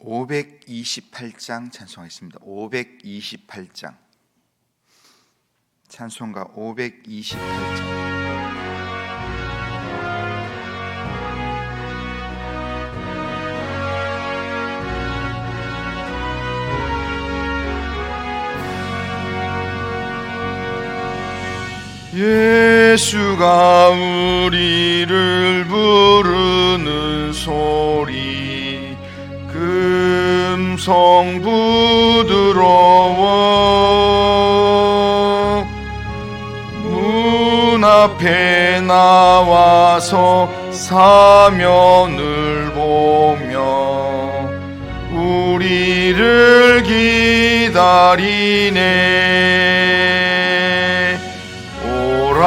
528장 찬송하겠습니다. 528장 찬송가 528장. 예수가 우리를 부르는 소리 금성 부드러워 문 앞에 나와서 사면을 보며 우리를 기다리네. 오라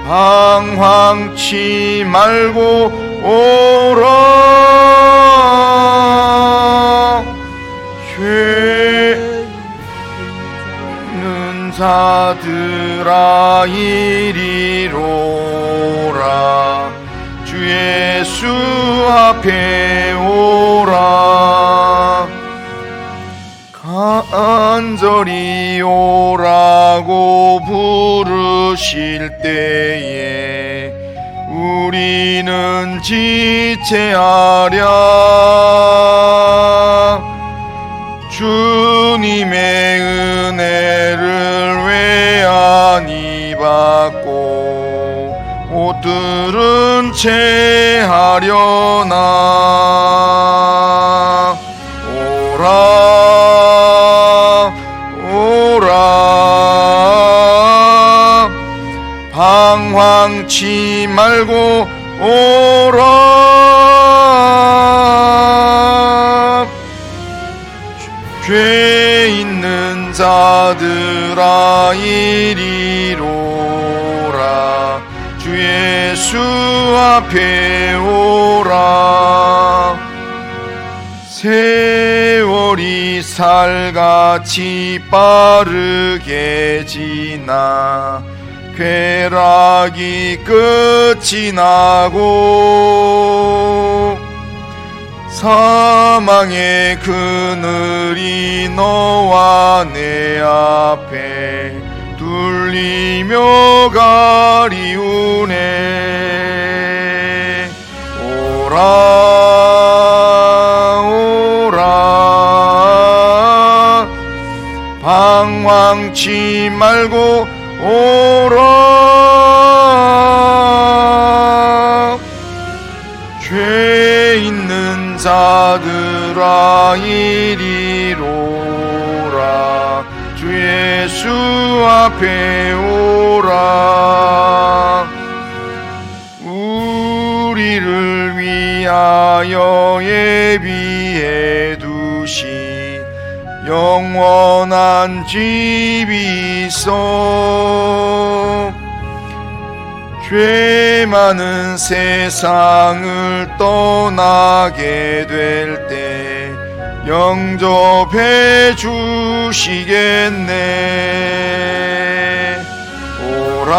방황치 말고 오라 죄는 자들아 이리로라 주 예수 앞에 오라 간절히 오라고 부르실 때에 우리는 지체하랴. 주님의 은혜를 외안히 받고 옷들은 채하려나. 오라 방황치 말고 오라 죄 있는 자들아 이리로라 주 예수 앞에 오라. 세월이 살같이 빠르게 지나 쾌락이 끝이 나고 사망의 그늘이 너와 내 앞에 둘리며 가리우네. 오라 방황치 말고 오라 죄 있는 자들아 이리로라 주 예수 앞에 오라. 우리를 위하여 예비해 두신 영원한 집이 있어 죄 많은 세상을 떠나게 될 때 영접해 주시겠네. 오라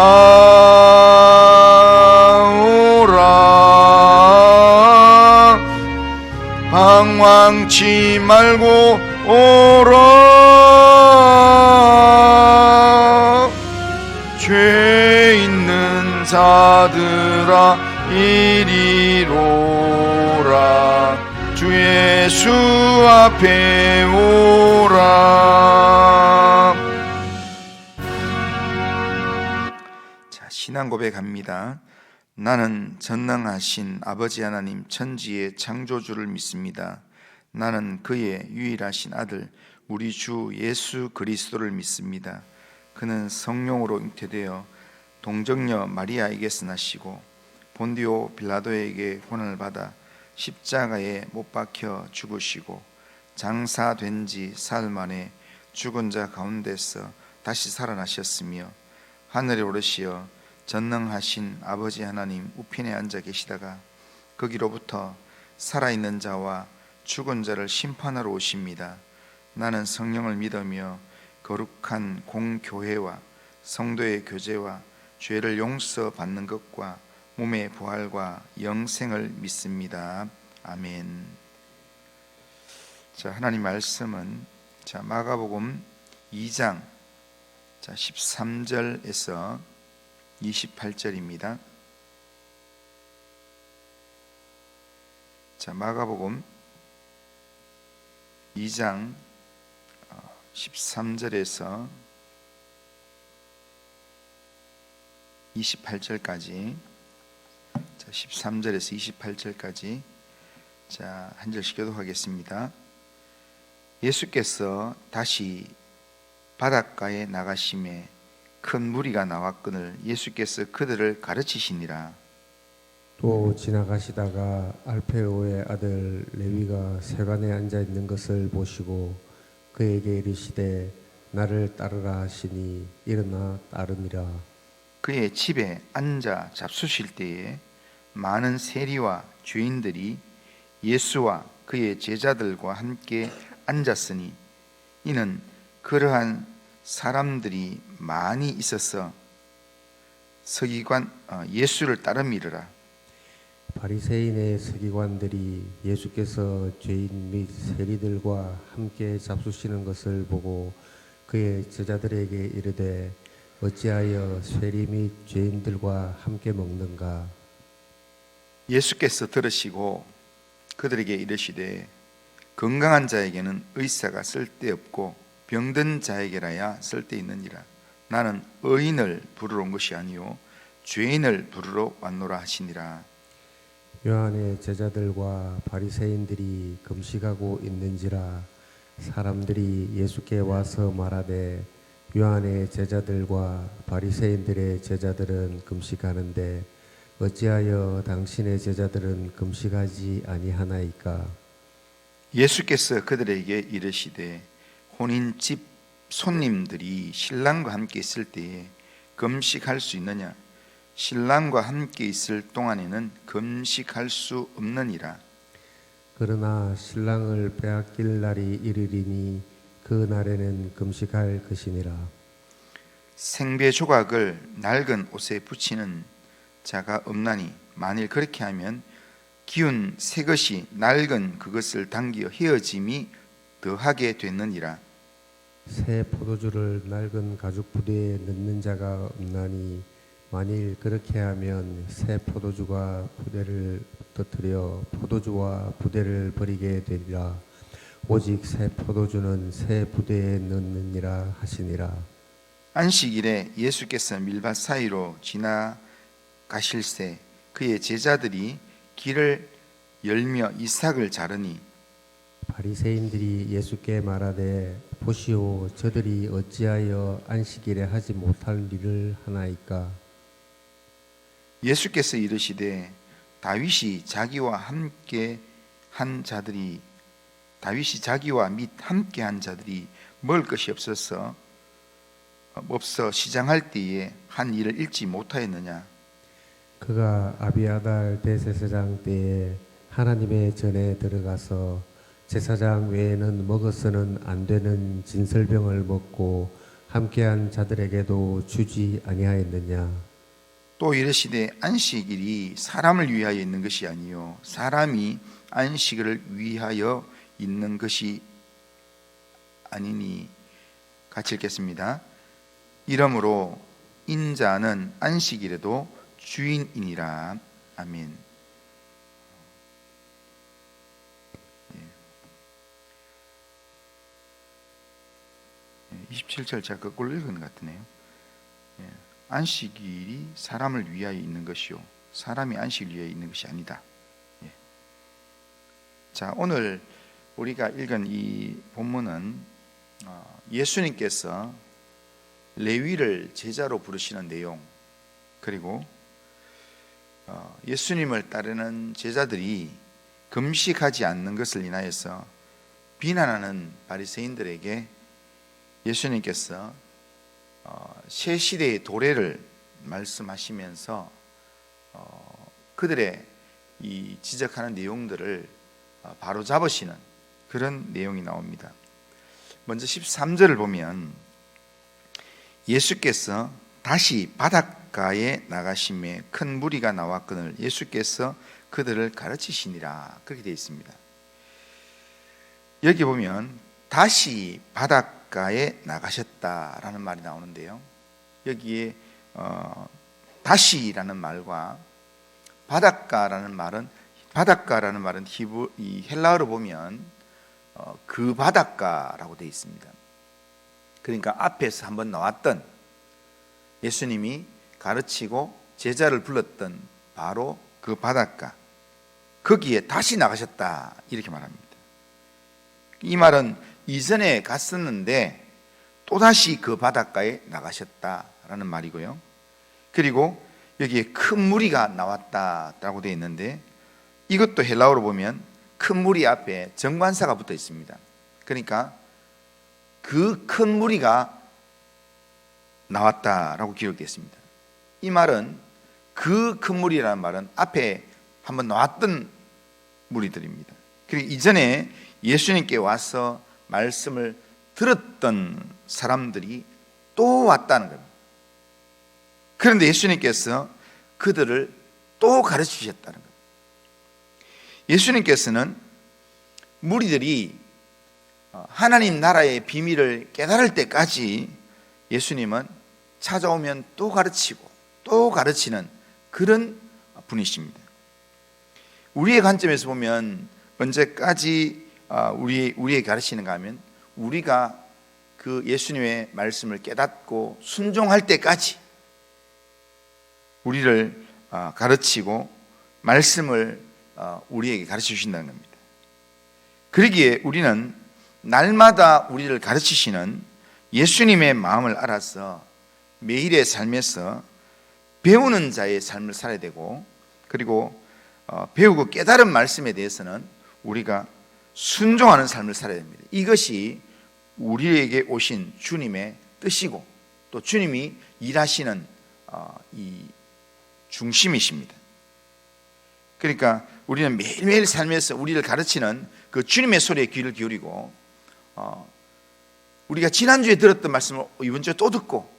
방황치 말고 오라 죄 있는 자들아 이리로라 주 예수 앞에 오라. 자, 신앙 고백합니다. 나는 전능하신 아버지 하나님 천지의 창조주를 믿습니다. 나는 그의 유일하신 아들 우리 주 예수 그리스도를 믿습니다. 그는 성령으로 잉태되어 동정녀 마리아에게서 나시고 본디오 빌라도에게 고난을 받아 십자가에 못 박혀 죽으시고 장사된 지 사흘 만에 죽은 자 가운데서 다시 살아나셨으며 하늘에 오르시어 전능하신 아버지 하나님 우편에 앉아 계시다가 거기로부터 살아있는 자와 죽은 자를 심판하러 오십니다. 나는 성령을 믿으며 거룩한 공교회와 성도의 교제와 죄를 용서받는 것과 몸의 부활과 영생을 믿습니다. 아멘. 자, 하나님 말씀은 마가복음 2장 13절에서 28절입니다. 마가복음 2장 13절에서 28절까지 13절에서 28절까지 한 절씩 교독하겠습니다. 예수께서 다시 바닷가에 나가심에 큰 무리가 나왔거늘 예수께서 그들을 가르치시니라. 또 지나가시다가 알페오의 아들 레위가 세관에 앉아 있는 것을 보시고 그에게 이르시되 나를 따르라 하시니 일어나 따르니라. 그의 집에 앉아 잡수실 때에 많은 세리와 죄인들이 예수와 그의 제자들과 함께 앉았으니 이는 그러한 사람들이 많이 있어서 서기관 예수를 따름이르라. 바리새인의 서기관들이 예수께서 죄인 및 세리들과 함께 잡수시는 것을 보고 그의 제자들에게 이르되 어찌하여 세리 및 죄인들과 함께 먹는가? 예수께서 들으시고 그들에게 이르시되 건강한 자에게는 의사가 쓸데없고 병든 자에게라야 쓸데있느니라. 나는 의인을 부르러 온 것이 아니요 죄인을 부르러 왔노라 하시니라. 요한의 제자들과 바리새인들이 금식하고 있는지라 사람들이 예수께 와서 말하되 요한의 제자들과 바리새인들의 제자들은 금식하는데 어찌하여 당신의 제자들은 금식하지 아니하나이까? 예수께서 그들에게 이르시되 혼인집 손님들이 신랑과 함께 있을 때에 금식할 수 있느냐? 신랑과 함께 있을 동안에는 금식할 수 없느니라. 그러나 신랑을 빼앗길 날이 이르리니 그 날에는 금식할 것이니라. 생배 조각을 낡은 옷에 붙이는 자가 없나니 만일 그렇게 하면 기운 새 것이 낡은 그것을 당겨 헤어짐이 더하게 됐느니라. 새 포도주를 낡은 가죽 부대에 넣는 자가 없나니 만일 그렇게 하면 새 포도주가 부대를 터뜨려 포도주와 부대를 버리게 되리라. 오직 새 포도주는 새 부대에 넣느니라 하시니라. 안식일에 예수께서 밀밭 사이로 지나가실새 그의 제자들이 길을 열며 이삭을 자르니 바리새인들이 예수께 말하되 보시오 저들이 어찌하여 안식일에 하지 못할 일을 하나이까? 예수께서 이르시되 다윗이 자기와 및 함께 한 자들이 먹을 것이 없어 시장할 때에 한 일을 잃지 못하였느냐? 그가 아비아달 대제사장 때에 하나님의 전에 들어가서 제사장 외에는 먹어서는 안 되는 진설병을 먹고 함께한 자들에게도 주지 아니하였느냐? 또 이르시되 안식일이 사람을 위하여 있는 것이 아니요 사람이 안식일을 위하여 있는 것이 아니니. 같이 읽겠습니다. 이러므로 인자는 안식일에도 주인이니라. 아멘. 27절 제가 거꾸로 읽은 것 같으네요. 안식일이 사람을 위하여 있는 것이요 사람이 안식을 위하여 있는 것이 아니다. 자, 오늘 우리가 읽은 이 본문은 예수님께서 레위를 제자로 부르시는 내용, 그리고 예수님을 따르는 제자들이 금식하지 않는 것을 인하여서 비난하는 바리새인들에게 예수님께서 새 시대의 도래를 말씀하시면서 그들의 이 지적하는 내용들을 바로 잡으시는 그런 내용이 나옵니다. 먼저 13절을 보면 예수께서 다시 바닷가에 바닷가에 나가심에 큰 무리가 나왔거늘 예수께서 그들을 가르치시니라. 그렇게 되어 있습니다. 여기 보면 다시 바닷가에 나가셨다라는 말이 나오는데요, 여기에 다시라는 말과 바닷가라는 말은 이 헬라어로 보면 그 바닷가라고 되어 있습니다. 그러니까 앞에서 한번 나왔던, 예수님이 가르치고 제자를 불렀던 바로 그 바닷가, 거기에 다시 나가셨다, 이렇게 말합니다. 이 말은 이전에 갔었는데 또다시 그 바닷가에 나가셨다라는 말이고요. 그리고 여기에 큰 무리가 나왔다라고 되어 있는데, 이것도 헬라어로 보면 큰 무리 앞에 정관사가 붙어 있습니다. 그러니까 그 큰 무리가 나왔다라고 기록되어 있습니다. 이 말은, 그 큰 무리라는 말은 앞에 한번 나왔던 무리들입니다. 그리고 이전에 예수님께 와서 말씀을 들었던 사람들이 또 왔다는 겁니다. 그런데 예수님께서 그들을 또 가르치셨다는 겁니다. 예수님께서는 무리들이 하나님 나라의 비밀을 깨달을 때까지 예수님은 찾아오면 또 가르치고 또 가르치는 그런 분이십니다. 우리의 관점에서 보면 언제까지 우리에게 가르치는가 하면, 우리가 그 예수님의 말씀을 깨닫고 순종할 때까지 우리를 가르치고 말씀을 우리에게 가르쳐 주신다는 겁니다. 그러기에 우리는 날마다 우리를 가르치시는 예수님의 마음을 알아서 매일의 삶에서 배우는 자의 삶을 살아야 되고, 그리고 배우고 깨달은 말씀에 대해서는 우리가 순종하는 삶을 살아야 됩니다. 이것이 우리에게 오신 주님의 뜻이고, 또 주님이 일하시는 이 중심이십니다. 그러니까 우리는 매일매일 삶에서 우리를 가르치는 그 주님의 소리에 귀를 기울이고, 우리가 지난주에 들었던 말씀을 이번 주에 또 듣고,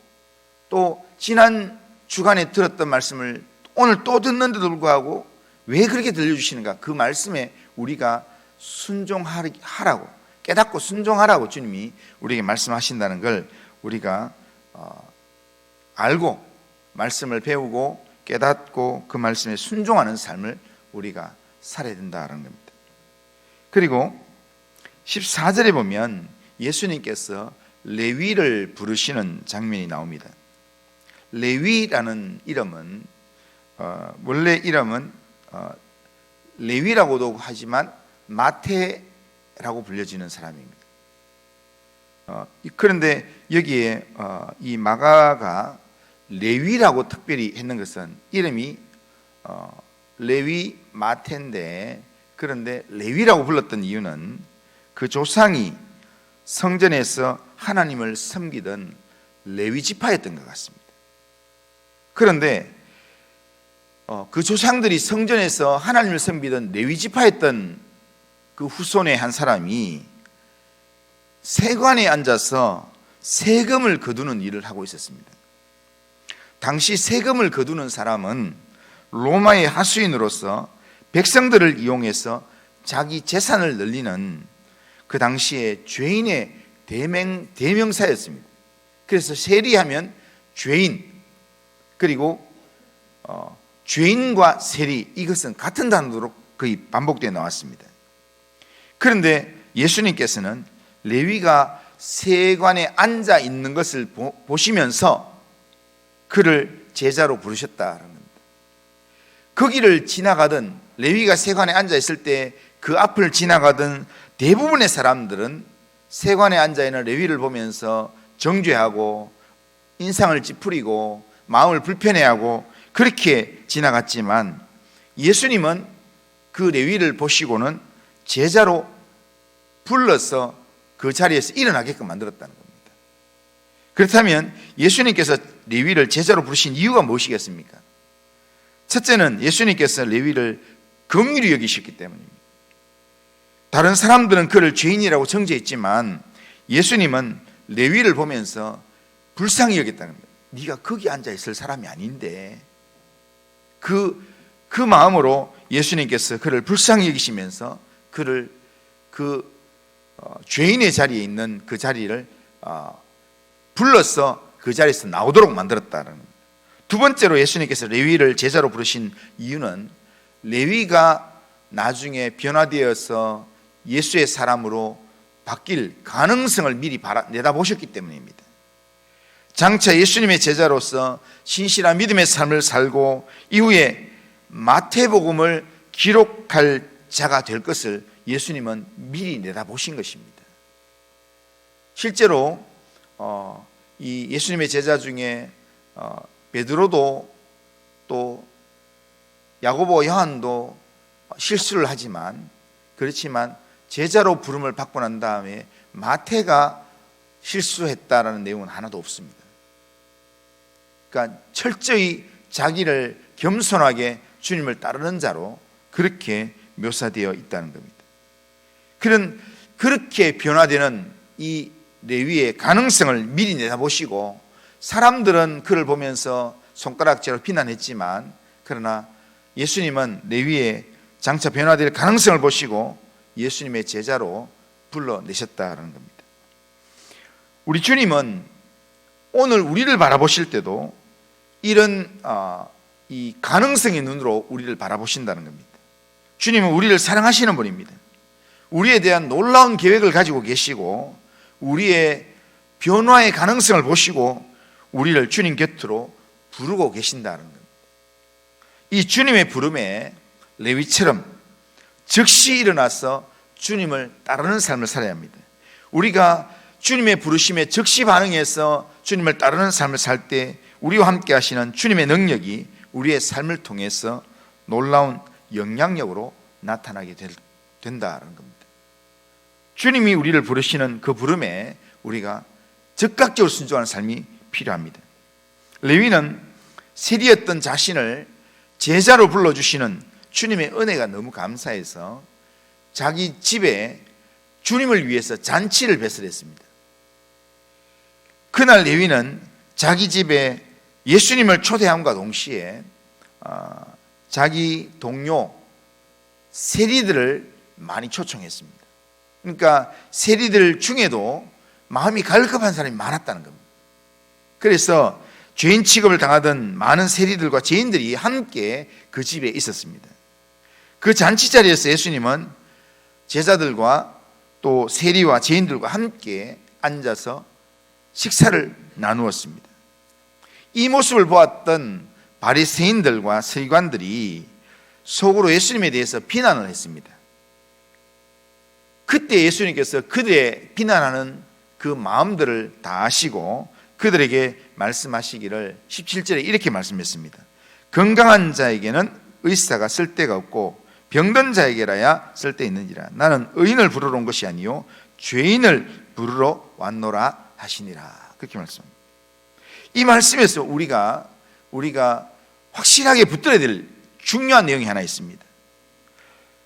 또 지난 주간에 들었던 말씀을 오늘 또 듣는데도 불구하고 왜 그렇게 들려주시는가, 그 말씀에 우리가 순종하라고, 깨닫고 순종하라고 주님이 우리에게 말씀하신다는 걸 우리가 알고 말씀을 배우고 깨닫고 그 말씀에 순종하는 삶을 우리가 살아야 된다는 겁니다. 그리고 14절에 보면 예수님께서 레위를 부르시는 장면이 나옵니다. 레위라는 이름은 원래 이름은 레위라고도 하지만 마태라고 불려지는 사람입니다. 그런데 여기에 이 마가가 레위라고 특별히 했는 것은, 이름이 레위 마태인데, 그런데 레위라고 불렀던 이유는 그 조상이 성전에서 하나님을 섬기던 레위 지파였던 것 같습니다. 그런데 그 조상들이 성전에서 하나님을 섬기던 레위 지파였던 그 후손의 한 사람이 세관에 앉아서 세금을 거두는 일을 하고 있었습니다. 당시 세금을 거두는 사람은 로마의 하수인으로서 백성들을 이용해서 자기 재산을 늘리는 그 당시에 죄인의 대명사였습니다. 그래서 세리하면 죄인, 그리고 죄인과 세리, 이것은 같은 단어로 거의 반복되어 나왔습니다. 그런데 예수님께서는 레위가 세관에 앉아 있는 것을 보시면서 그를 제자로 부르셨다는 겁니다. 거기를 지나가던, 레위가 세관에 앉아 있을 때 그 앞을 지나가던 대부분의 사람들은 세관에 앉아 있는 레위를 보면서 정죄하고 인상을 찌푸리고 마음을 불편해하고 그렇게 지나갔지만, 예수님은 그 레위를 보시고는 제자로 불러서 그 자리에서 일어나게끔 만들었다는 겁니다. 그렇다면 예수님께서 레위를 제자로 부르신 이유가 무엇이겠습니까? 첫째는 예수님께서 레위를 긍휼히 여기셨기 때문입니다. 다른 사람들은 그를 죄인이라고 정죄했지만 예수님은 레위를 보면서 불쌍히 여겼다는 겁니다. 네가 거기 앉아 있을 사람이 아닌데, 그 마음으로 예수님께서 그를 불쌍히 여기시면서 그를 죄인의 자리에 있는 그 자리를 불러서 그 자리에서 나오도록 만들었다는 겁니다. 두 번째로 예수님께서 레위를 제자로 부르신 이유는 레위가 나중에 변화되어서 예수의 사람으로 바뀔 가능성을 미리 내다보셨기 때문입니다. 장차 예수님의 제자로서 신실한 믿음의 삶을 살고 이후에 마태복음을 기록할 자가 될 것을 예수님은 미리 내다보신 것입니다. 실제로 이 예수님의 제자 중에 베드로도 또 야고보, 요한도 실수를 하지만, 그렇지만 제자로 부름을 받고 난 다음에 마태가 실수했다라는 내용은 하나도 없습니다. 그러니까 철저히 자기를 겸손하게 주님을 따르는 자로 그렇게 묘사되어 있다는 겁니다. 그렇게 변화되는 이 레위의 가능성을 미리 내다보시고, 사람들은 그를 보면서 손가락질로 비난했지만, 그러나 예수님은 레위의 장차 변화될 가능성을 보시고 예수님의 제자로 불러내셨다는 겁니다. 우리 주님은 오늘 우리를 바라보실 때도 이런 이 가능성의 눈으로 우리를 바라보신다는 겁니다. 주님은 우리를 사랑하시는 분입니다. 우리에 대한 놀라운 계획을 가지고 계시고 우리의 변화의 가능성을 보시고 우리를 주님 곁으로 부르고 계신다는 겁니다. 이 주님의 부름에 레위처럼 즉시 일어나서 주님을 따르는 삶을 살아야 합니다. 우리가 주님의 부르심에 즉시 반응해서 주님을 따르는 삶을 살 때 우리와 함께 하시는 주님의 능력이 우리의 삶을 통해서 놀라운 영향력으로 나타나게 된다는 겁니다. 주님이 우리를 부르시는 그 부름에 우리가 즉각적으로 순종하는 삶이 필요합니다. 레위는 세리였던 자신을 제자로 불러주시는 주님의 은혜가 너무 감사해서 자기 집에 주님을 위해서 잔치를 배설했습니다. 그날 레위는 자기 집에 예수님을 초대함과 동시에 자기 동료 세리들을 많이 초청했습니다. 그러니까 세리들 중에도 마음이 갈급한 사람이 많았다는 겁니다. 그래서 죄인 취급을 당하던 많은 세리들과 죄인들이 함께 그 집에 있었습니다. 그 잔치 자리에서 예수님은 제자들과 또 세리와 죄인들과 함께 앉아서 식사를 나누었습니다. 이 모습을 보았던 바리새인들과 서기관들이 속으로 예수님에 대해서 비난을 했습니다. 그때 예수님께서 그들의 비난하는 그 마음들을 다 아시고 그들에게 말씀하시기를 17절에 이렇게 말씀했습니다. 건강한 자에게는 의사가 쓸데가 없고 병든 자에게라야 쓸데있는지라. 나는 의인을 부르러 온 것이 아니요 죄인을 부르러 왔노라 하시니라. 그렇게 말씀합니다. 이 말씀에서 우리가 확실하게 붙들어야 될 중요한 내용이 하나 있습니다.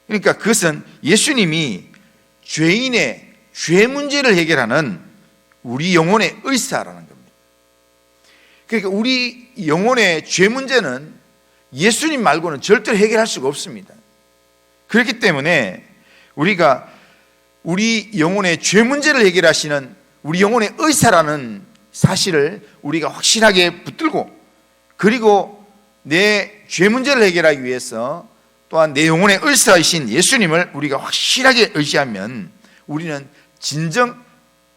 그러니까 그것은 예수님이 죄인의 죄 문제를 해결하는 우리 영혼의 의사라는 겁니다. 그러니까 우리 영혼의 죄 문제는 예수님 말고는 절대로 해결할 수가 없습니다. 그렇기 때문에 우리가 우리 영혼의 죄 문제를 해결하시는 우리 영혼의 의사라는 사실을 우리가 확실하게 붙들고, 그리고 내 죄 문제를 해결하기 위해서 또한 내 영혼의 의사이신 예수님을 우리가 확실하게 의지하면 우리는 진정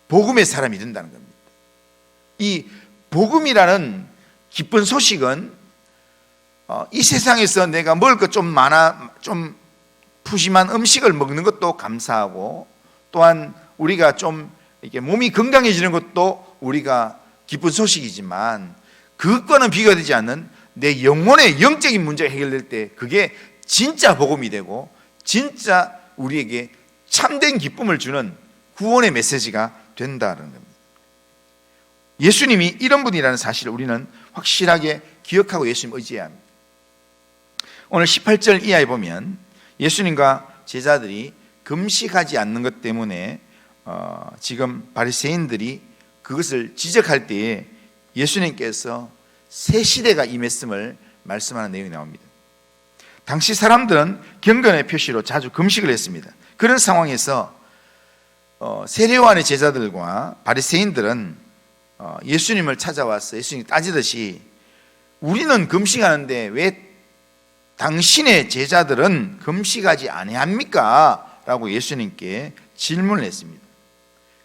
복음의 사람이 된다는 겁니다. 이 복음이라는 기쁜 소식은 이 세상에서 내가 먹을 것 좀 좀 푸짐한 음식을 먹는 것도 감사하고, 또한 우리가 좀 이렇게 몸이 건강해지는 것도 우리가 기쁜 소식이지만, 그것과는 비교가 되지 않는 내 영혼의 영적인 문제가 해결될 때 그게 진짜 복음이 되고 진짜 우리에게 참된 기쁨을 주는 구원의 메시지가 된다는 겁니다. 예수님이 이런 분이라는 사실을 우리는 확실하게 기억하고 예수님 의지해야 합니다. 오늘 18절 이하에 보면 예수님과 제자들이 금식하지 않는 것 때문에 지금 바리새인들이 그것을 지적할 때에 예수님께서 새 시대가 임했음을 말씀하는 내용이 나옵니다. 당시 사람들은 경건의 표시로 자주 금식을 했습니다. 그런 상황에서 세례요한의 제자들과 바리새인들은 예수님을 찾아와서 예수님이 따지듯이 우리는 금식하는데 왜 당신의 제자들은 금식하지 아니합니까? 라고 예수님께 질문을 했습니다.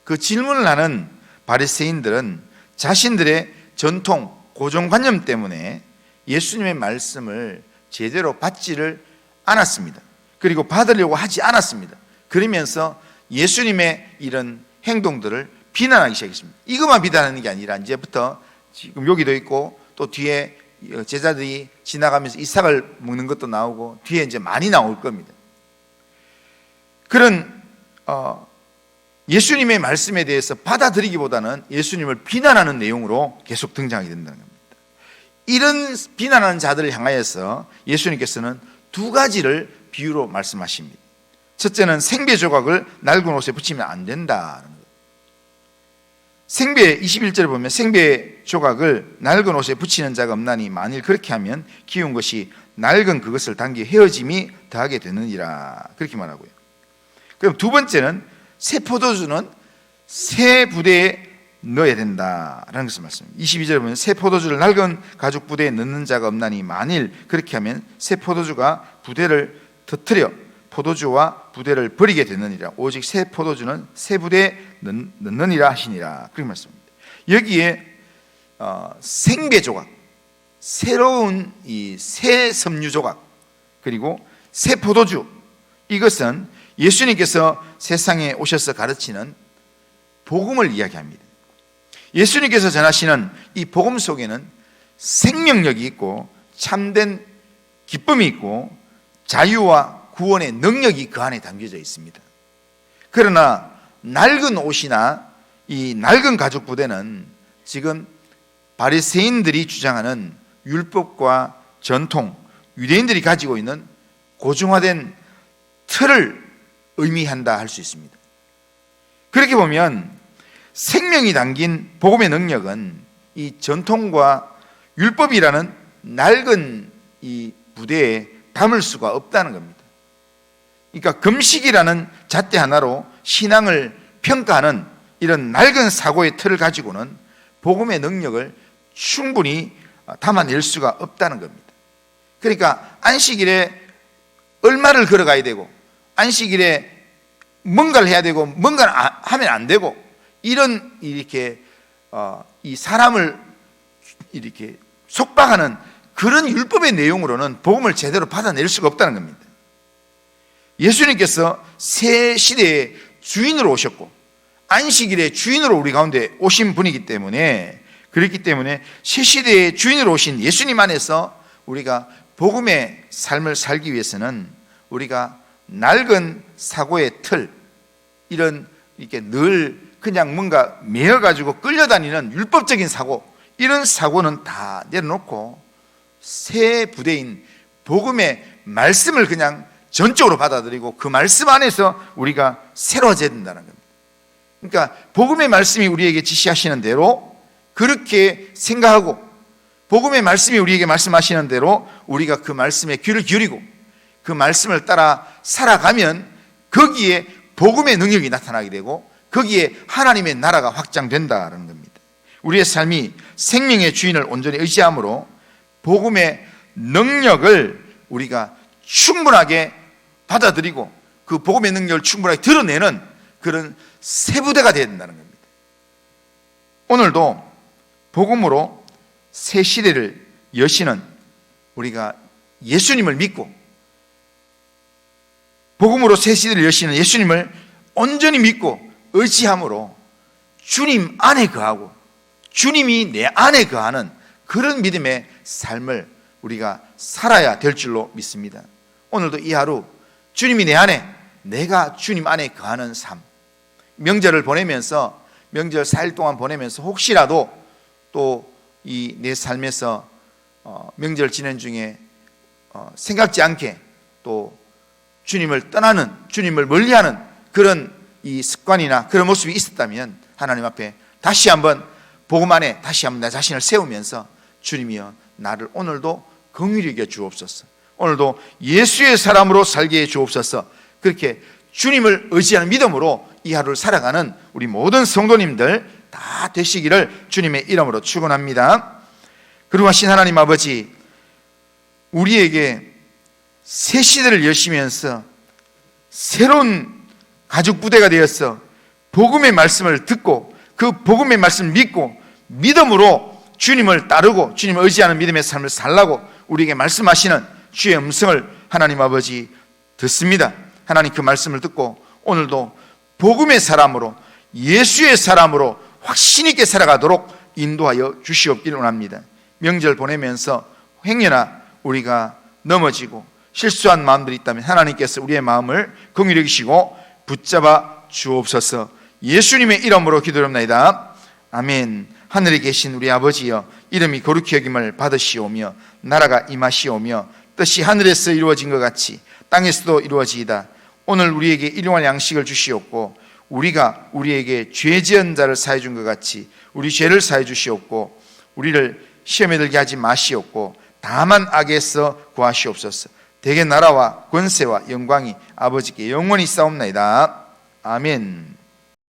그 질문을 하는 바리새인들은 자신들의 전통, 고정관념 때문에 예수님의 말씀을 제대로 받지를 않았습니다. 그리고 받으려고 하지 않았습니다. 그러면서 예수님의 이런 행동들을 비난하기 시작했습니다. 이것만 비난하는 게 아니라 이제부터 지금 여기도 있고 또 뒤에 제자들이 지나가면서 이삭을 먹는 것도 나오고 뒤에 이제 많이 나올 겁니다. 그런 예수님의 말씀에 대해서 받아들이기보다는 예수님을 비난하는 내용으로 계속 등장하게 된다는 겁니다. 이런 비난하는 자들을 향하여서 예수님께서는 두 가지를 비유로 말씀하십니다. 첫째는 생배 조각을 낡은 옷에 붙이면 안 된다는 것. 생배 21절에 보면 생배 조각을 낡은 옷에 붙이는 자가 없나니 만일 그렇게 하면 기운 것이 낡은 그것을 당겨 헤어짐이 더하게 되느니라, 그렇게 말하고요. 그럼 두 번째는 새 포도주는 새 부대에 넣어야 된다라는 것을 말씀합니다. 22절에 보면 새 포도주를 낡은 가죽 부대에 넣는 자가 없나니 만일 그렇게 하면 새 포도주가 부대를 터뜨려 포도주와 부대를 버리게 되느니라. 오직 새 포도주는 새 부대에 넣느니라 하시니라, 그렇게 말씀합니다. 여기에 생배 조각, 새로운 이 새 섬유 조각, 그리고 새 포도주, 이것은 예수님께서 세상에 오셔서 가르치는 복음을 이야기합니다. 예수님께서 전하시는 이 복음 속에는 생명력이 있고 참된 기쁨이 있고 자유와 구원의 능력이 그 안에 담겨져 있습니다. 그러나 낡은 옷이나 이 낡은 가죽 부대는 지금 바리새인들이 주장하는 율법과 전통, 유대인들이 가지고 있는 고정화된 틀을 의미한다 할 수 있습니다. 그렇게 보면 생명이 담긴 복음의 능력은 이 전통과 율법이라는 낡은 이 부대에 담을 수가 없다는 겁니다. 그러니까 금식이라는 잣대 하나로 신앙을 평가하는 이런 낡은 사고의 틀을 가지고는 복음의 능력을 충분히 담아낼 수가 없다는 겁니다. 그러니까 안식일에 얼마를 걸어가야 되고 안식일에 뭔가를 해야 되고 뭔가를 하면 안 되고 이런 이렇게 이 사람을 이렇게 속박하는 그런 율법의 내용으로는 복음을 제대로 받아낼 수가 없다는 겁니다. 예수님께서 새 시대의 주인으로 오셨고 안식일의 주인으로 우리 가운데 오신 분이기 때문에, 그렇기 때문에 새 시대의 주인으로 오신 예수님 안에서 우리가 복음의 삶을 살기 위해서는 우리가 낡은 사고의 틀, 이런 이렇게 늘 그냥 뭔가 매여가지고 끌려다니는 율법적인 사고, 이런 사고는 다 내려놓고 새 부대인 복음의 말씀을 그냥 전적으로 받아들이고 그 말씀 안에서 우리가 새로워져야 된다는 겁니다. 그러니까 복음의 말씀이 우리에게 지시하시는 대로 그렇게 생각하고 복음의 말씀이 우리에게 말씀하시는 대로 우리가 그 말씀에 귀를 기울이고 그 말씀을 따라 살아가면 거기에 복음의 능력이 나타나게 되고 거기에 하나님의 나라가 확장된다는 겁니다. 우리의 삶이 생명의 주인을 온전히 의지함으로 복음의 능력을 우리가 충분하게 받아들이고 그 복음의 능력을 충분하게 드러내는 그런 새 부대가 되어야 된다는 겁니다. 오늘도 복음으로 새 시대를 여시는 우리가 예수님을 믿고 복음으로 새 시대를 여시는 예수님을 온전히 믿고 의지함으로 주님 안에 거하고 주님이 내 안에 거하는 그런 믿음의 삶을 우리가 살아야 될 줄로 믿습니다. 오늘도 이 하루 주님이 내 안에, 내가 주님 안에 거하는 삶, 명절을 보내면서 명절 4일 동안 보내면서 혹시라도 또 이 내 삶에서 명절 지낸 중에 생각지 않게 또 주님을 떠나는, 주님을 멀리하는 그런 이 습관이나 그런 모습이 있었다면 하나님 앞에 다시 한번 복음 안에 다시 한번 내 자신을 세우면서 주님이여 나를 오늘도 긍휼히 여겨 주옵소서, 오늘도 예수의 사람으로 살게 해 주옵소서. 그렇게 주님을 의지하는 믿음으로 이 하루를 살아가는 우리 모든 성도님들 다 되시기를 주님의 이름으로 축원합니다. 그리고 하신 하나님 아버지, 우리에게 새 시대를 여시면서 새로운 가죽 부대가 되어서 복음의 말씀을 듣고 그 복음의 말씀을 믿고 믿음으로 주님을 따르고 주님을 의지하는 믿음의 삶을 살라고 우리에게 말씀하시는 주의 음성을 하나님 아버지 듣습니다. 하나님 그 말씀을 듣고 오늘도 복음의 사람으로 예수의 사람으로 확신 있게 살아가도록 인도하여 주시옵기를 원합니다. 명절 보내면서 행여나 우리가 넘어지고 실수한 마음들이 있다면 하나님께서 우리의 마음을 긍휼히 여기시고 붙잡아 주옵소서. 예수님의 이름으로 기도합나이다. 아멘. 하늘에 계신 우리 아버지여, 이름이 거룩히 여김을 받으시오며 나라가 임하시오며 뜻이 하늘에서 이루어진 것 같이 땅에서도 이루어지이다. 오늘 우리에게 일용할 양식을 주시옵고 우리가 우리에게 죄 지은 자를 사해 준 것 같이 우리 죄를 사해 주시옵고 우리를 시험에 들게 하지 마시옵고 다만 악에서 구하시옵소서. 대개 나라와 권세와 영광이 아버지께 영원히 싸움나이다. 아멘.